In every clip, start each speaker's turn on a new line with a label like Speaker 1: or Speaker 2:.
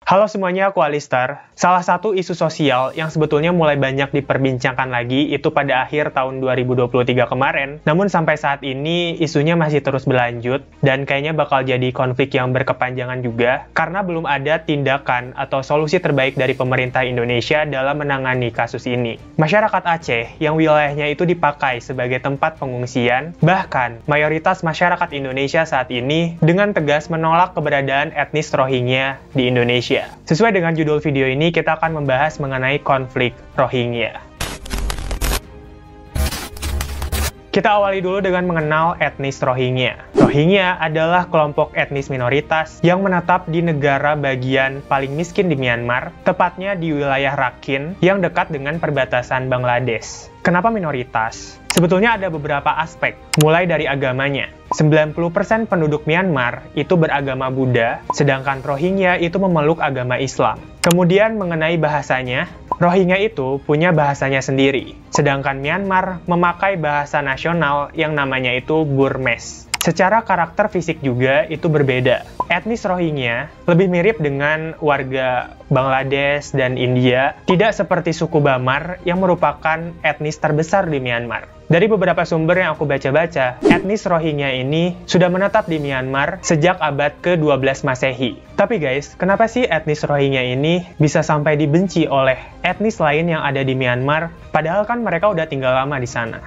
Speaker 1: Halo semuanya, aku Alistar. Salah satu isu sosial yang sebetulnya mulai banyak diperbincangkan lagi itu pada akhir tahun 2023 kemarin. Namun sampai saat ini isunya masih terus berlanjut dan kayaknya bakal jadi konflik yang berkepanjangan juga karena belum ada tindakan atau solusi terbaik dari pemerintah Indonesia dalam menangani kasus ini. Masyarakat Aceh yang wilayahnya itu dipakai sebagai tempat pengungsian, bahkan mayoritas masyarakat Indonesia saat ini dengan tegas menolak keberadaan etnis Rohingya di Indonesia. Sesuai dengan judul video ini, kita akan membahas mengenai konflik Rohingya. Kita awali dulu dengan mengenal etnis Rohingya. Rohingya adalah kelompok etnis minoritas yang menetap di negara bagian paling miskin di Myanmar, tepatnya di wilayah Rakhine yang dekat dengan perbatasan Bangladesh. Kenapa minoritas? Sebetulnya ada beberapa aspek, mulai dari agamanya. 90% penduduk Myanmar itu beragama Buddha, sedangkan Rohingya itu memeluk agama Islam. Kemudian mengenai bahasanya, Rohingya itu punya bahasanya sendiri, sedangkan Myanmar memakai bahasa nasional yang namanya itu Burmese. Secara karakter fisik juga itu berbeda. Etnis Rohingya lebih mirip dengan warga Bangladesh dan India, tidak seperti suku Bamar yang merupakan etnis terbesar di Myanmar. Dari beberapa sumber yang aku baca-baca, etnis Rohingya ini sudah menetap di Myanmar sejak abad ke-12 Masehi. Tapi guys, kenapa sih etnis Rohingya ini bisa sampai dibenci oleh etnis lain yang ada di Myanmar, padahal kan mereka udah tinggal lama di sana?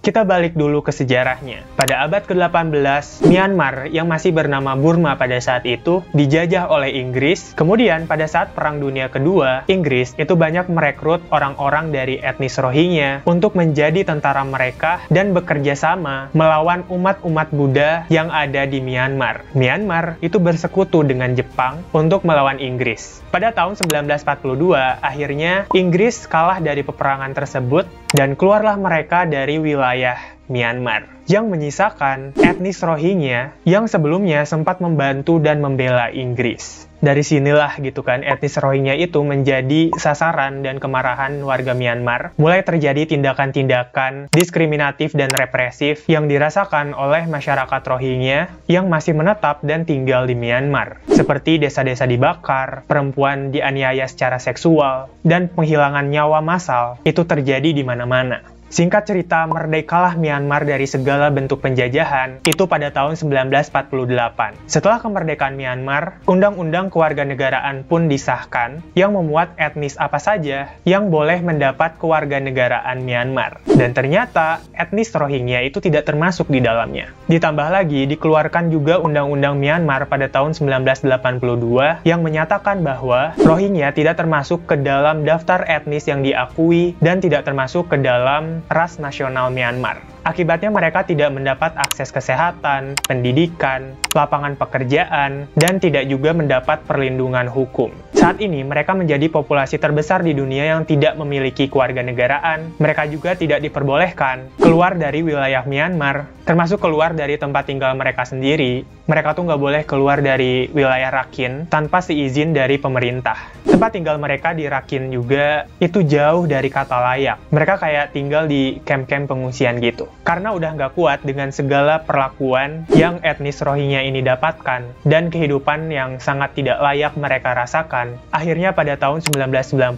Speaker 1: Kita balik dulu ke sejarahnya. Pada abad ke-18, Myanmar yang masih bernama Burma pada saat itu dijajah oleh Inggris. Kemudian pada saat Perang Dunia Kedua, Inggris itu banyak merekrut orang-orang dari etnis Rohingya untuk menjadi tentara mereka dan bekerja sama melawan umat-umat Buddha yang ada di Myanmar. Myanmar itu bersekutu dengan Jepang untuk melawan Inggris. Pada tahun 1942, akhirnya Inggris kalah dari peperangan tersebut dan keluarlah mereka dari wilayah Myanmar, yang menyisakan etnis Rohingya yang sebelumnya sempat membantu dan membela Inggris. Dari sinilah gitu kan etnis Rohingya itu menjadi sasaran dan kemarahan warga Myanmar. Mulai terjadi tindakan-tindakan diskriminatif dan represif yang dirasakan oleh masyarakat Rohingya yang masih menetap dan tinggal di Myanmar. Seperti desa-desa dibakar, perempuan dianiaya secara seksual, dan penghilangan nyawa massal itu terjadi di mana-mana. Singkat cerita, merdekalah Myanmar dari segala bentuk penjajahan itu pada tahun 1948. Setelah kemerdekaan Myanmar, Undang-Undang Kewarganegaraan pun disahkan yang memuat etnis apa saja yang boleh mendapat kewarganegaraan Myanmar. Dan ternyata etnis Rohingya itu tidak termasuk di dalamnya. Ditambah lagi, dikeluarkan juga Undang-Undang Myanmar pada tahun 1982 yang menyatakan bahwa Rohingya tidak termasuk ke dalam daftar etnis yang diakui dan tidak termasuk ke dalam ras nasional Myanmar. Akibatnya mereka tidak mendapat akses kesehatan, pendidikan, lapangan pekerjaan, dan tidak juga mendapat perlindungan hukum. Saat ini mereka menjadi populasi terbesar di dunia yang tidak memiliki kewarganegaraan. Mereka juga tidak diperbolehkan keluar dari wilayah Myanmar, termasuk keluar dari tempat tinggal mereka sendiri. Mereka tuh nggak boleh keluar dari wilayah Rakhine tanpa seizin dari pemerintah. Tempat tinggal mereka di Rakhine juga itu jauh dari kata layak. Mereka kayak tinggal di camp-camp pengungsian gitu. Karena udah nggak kuat dengan segala perlakuan yang etnis Rohingya ini dapatkan dan kehidupan yang sangat tidak layak mereka rasakan, akhirnya pada tahun 1990,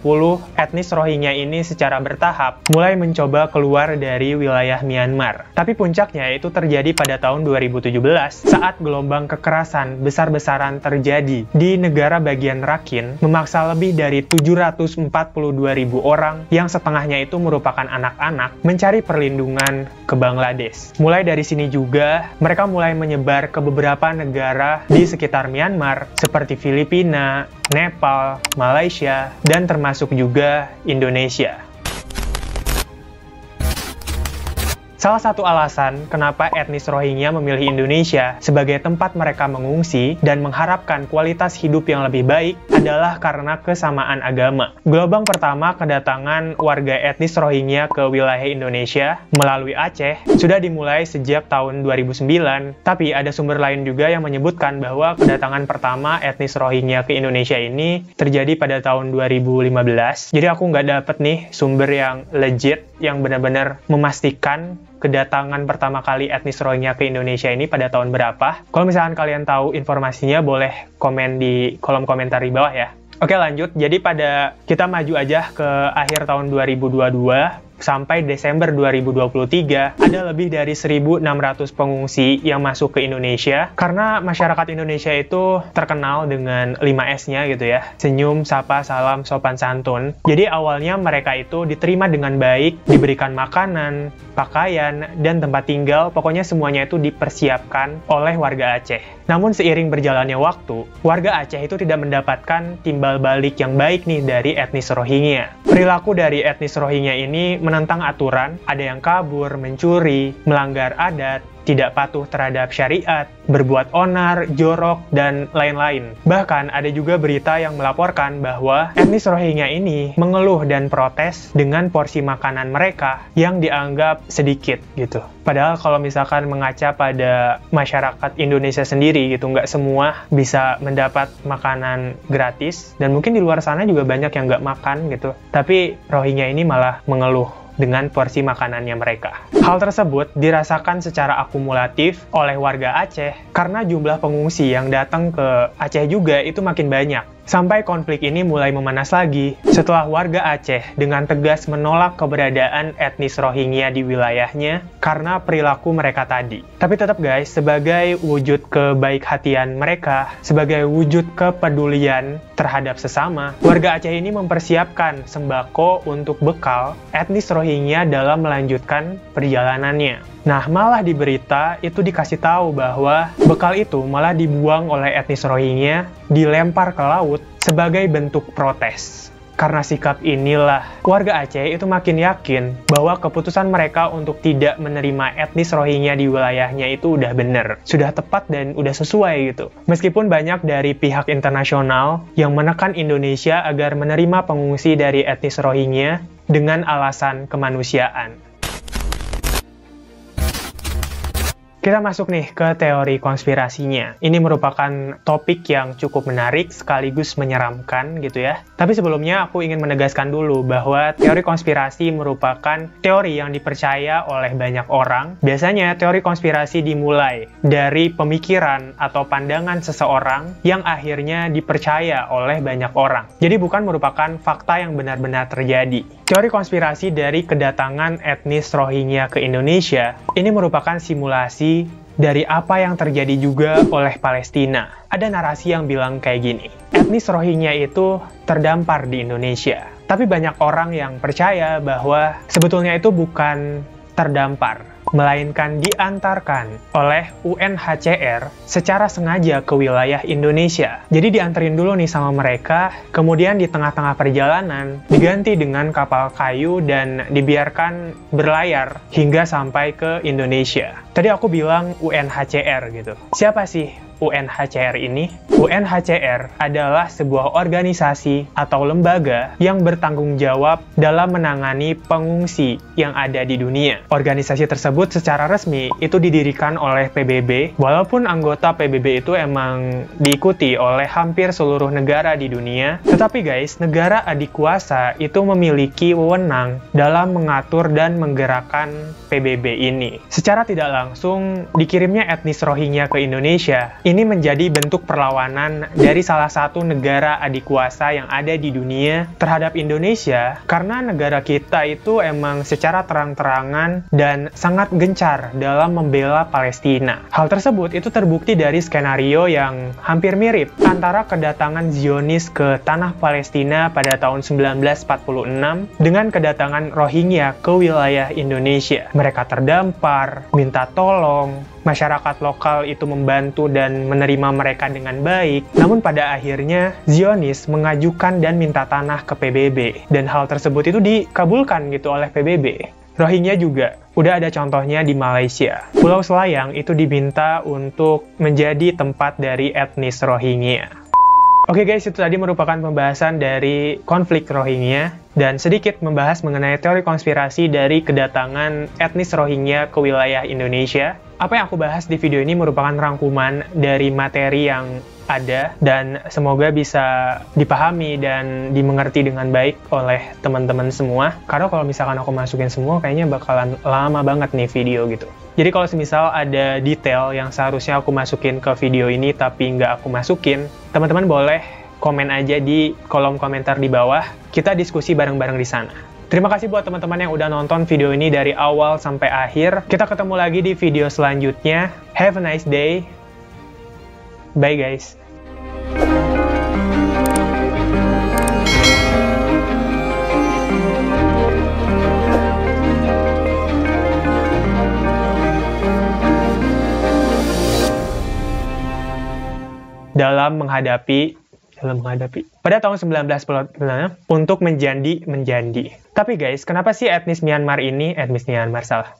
Speaker 1: etnis Rohingya ini secara bertahap mulai mencoba keluar dari wilayah Myanmar. Tapi puncaknya itu terjadi pada tahun 2017 saat gelombang kekerasan besar-besaran terjadi di negara bagian Rakhine, memaksa lebih dari 742.000 orang yang setengahnya itu merupakan anak-anak mencari perlindungan ke Bangladesh. Mulai dari sini juga, mereka mulai menyebar ke beberapa negara di sekitar Myanmar, seperti Filipina, Nepal, Malaysia, dan termasuk juga Indonesia. Salah satu alasan kenapa etnis Rohingya memilih Indonesia sebagai tempat mereka mengungsi dan mengharapkan kualitas hidup yang lebih baik adalah karena kesamaan agama. Gelombang pertama kedatangan warga etnis Rohingya ke wilayah Indonesia melalui Aceh sudah dimulai sejak tahun 2009, tapi ada sumber lain juga yang menyebutkan bahwa kedatangan pertama etnis Rohingya ke Indonesia ini terjadi pada tahun 2015. Jadi aku nggak dapet nih sumber yang legit yang benar-benar memastikan kedatangan pertama kali etnis Rohingya ke Indonesia ini pada tahun berapa. Kalau misalkan kalian tahu informasinya, boleh komen di kolom komentar di bawah ya. Oke, lanjut. Jadi kita maju aja ke akhir tahun 2022. Sampai Desember 2023, ada lebih dari 1.600 pengungsi yang masuk ke Indonesia. Karena masyarakat Indonesia itu terkenal dengan 5S-nya gitu ya. Senyum, sapa, salam, sopan, santun. Jadi awalnya mereka itu diterima dengan baik, diberikan makanan, pakaian, dan tempat tinggal. Pokoknya semuanya itu dipersiapkan oleh warga Aceh. Namun seiring berjalannya waktu, warga Aceh itu tidak mendapatkan timbal balik yang baik nih dari etnis Rohingya. Perilaku dari etnis Rohingya ini menentang aturan, ada yang kabur, mencuri, melanggar adat, tidak patuh terhadap syariat, berbuat onar, jorok, dan lain-lain. Bahkan ada juga berita yang melaporkan bahwa etnis Rohingya ini mengeluh dan protes dengan porsi makanan mereka yang dianggap sedikit gitu. Padahal kalau misalkan mengaca pada masyarakat Indonesia sendiri gitu, nggak semua bisa mendapat makanan gratis, dan mungkin di luar sana juga banyak yang nggak makan gitu. Tapi Rohingya ini malah mengeluh dengan porsi makanannya mereka. Hal tersebut dirasakan secara akumulatif oleh warga Aceh karena jumlah pengungsi yang datang ke Aceh juga itu makin banyak. Sampai konflik ini mulai memanas lagi setelah warga Aceh dengan tegas menolak keberadaan etnis Rohingya di wilayahnya karena perilaku mereka tadi. Tapi tetap guys, sebagai wujud kebaik-hatian mereka, sebagai wujud kepedulian terhadap sesama, warga Aceh ini mempersiapkan sembako untuk bekal etnis Rohingya dalam melanjutkan perjalanannya. Nah, malah di berita itu dikasih tahu bahwa bekal itu malah dibuang oleh etnis Rohingya, dilempar ke laut sebagai bentuk protes. Karena sikap inilah, warga Aceh itu makin yakin bahwa keputusan mereka untuk tidak menerima etnis Rohingya di wilayahnya itu udah bener, sudah tepat dan udah sesuai gitu. Meskipun banyak dari pihak internasional yang menekan Indonesia agar menerima pengungsi dari etnis Rohingya dengan alasan kemanusiaan. Kita masuk nih ke teori konspirasinya. Ini merupakan topik yang cukup menarik sekaligus menyeramkan gitu ya. Tapi sebelumnya aku ingin menegaskan dulu bahwa teori konspirasi merupakan teori yang dipercaya oleh banyak orang. Biasanya teori konspirasi dimulai dari pemikiran atau pandangan seseorang yang akhirnya dipercaya oleh banyak orang. Jadi bukan merupakan fakta yang benar-benar terjadi. Teori konspirasi dari kedatangan etnis Rohingya ke Indonesia ini merupakan simulasi dari apa yang terjadi juga oleh Palestina. Ada narasi yang bilang kayak gini, etnis Rohingya itu terdampar di Indonesia. Tapi banyak orang yang percaya bahwa sebetulnya itu bukan terdampar, melainkan diantarkan oleh UNHCR secara sengaja ke wilayah Indonesia. Jadi dianterin dulu nih sama mereka, kemudian di tengah-tengah perjalanan diganti dengan kapal kayu dan dibiarkan berlayar hingga sampai ke Indonesia. Tadi aku bilang UNHCR gitu. Siapa sih UNHCR ini? UNHCR adalah sebuah organisasi atau lembaga yang bertanggung jawab dalam menangani pengungsi yang ada di dunia. Organisasi tersebut secara resmi itu didirikan oleh PBB, walaupun anggota PBB itu emang diikuti oleh hampir seluruh negara di dunia, tetapi guys, negara adik kuasa itu memiliki wewenang dalam mengatur dan menggerakkan PBB ini. Secara tidak langsung, dikirimnya etnis Rohingya ke Indonesia ini menjadi bentuk perlawanan dari salah satu negara adik kuasa yang ada di dunia terhadap Indonesia, karena negara kita itu emang secara terang-terangan dan sangat gencar dalam membela Palestina. Hal tersebut itu terbukti dari skenario yang hampir mirip antara kedatangan Zionis ke tanah Palestina pada tahun 1946 dengan kedatangan Rohingya ke wilayah Indonesia. Mereka terdampar, minta tolong, masyarakat lokal itu membantu dan menerima mereka dengan baik. Namun pada akhirnya Zionis mengajukan dan minta tanah ke PBB, dan hal tersebut itu dikabulkan gitu oleh PBB. Rohingya juga udah ada contohnya di Malaysia. Pulau Selayang itu diminta untuk menjadi tempat dari etnis Rohingya. Oke guys, itu tadi merupakan pembahasan dari konflik Rohingya dan sedikit membahas mengenai teori konspirasi dari kedatangan etnis Rohingya ke wilayah Indonesia. Apa yang aku bahas di video ini merupakan rangkuman dari materi yang ada, dan semoga bisa dipahami dan dimengerti dengan baik oleh teman-teman semua. Karena kalau misalkan aku masukin semua, kayaknya bakalan lama banget nih video gitu. Jadi kalau semisal ada detail yang seharusnya aku masukin ke video ini tapi nggak aku masukin, teman-teman boleh komen aja di kolom komentar di bawah. Kita diskusi bareng-bareng di sana. Terima kasih buat teman-teman yang udah nonton video ini dari awal sampai akhir. Kita ketemu lagi di video selanjutnya. Have a nice day. Bye guys. Dalam menghadapi pada tahun 1940 untuk menjadi. Tapi guys, kenapa sih etnis Myanmar salah?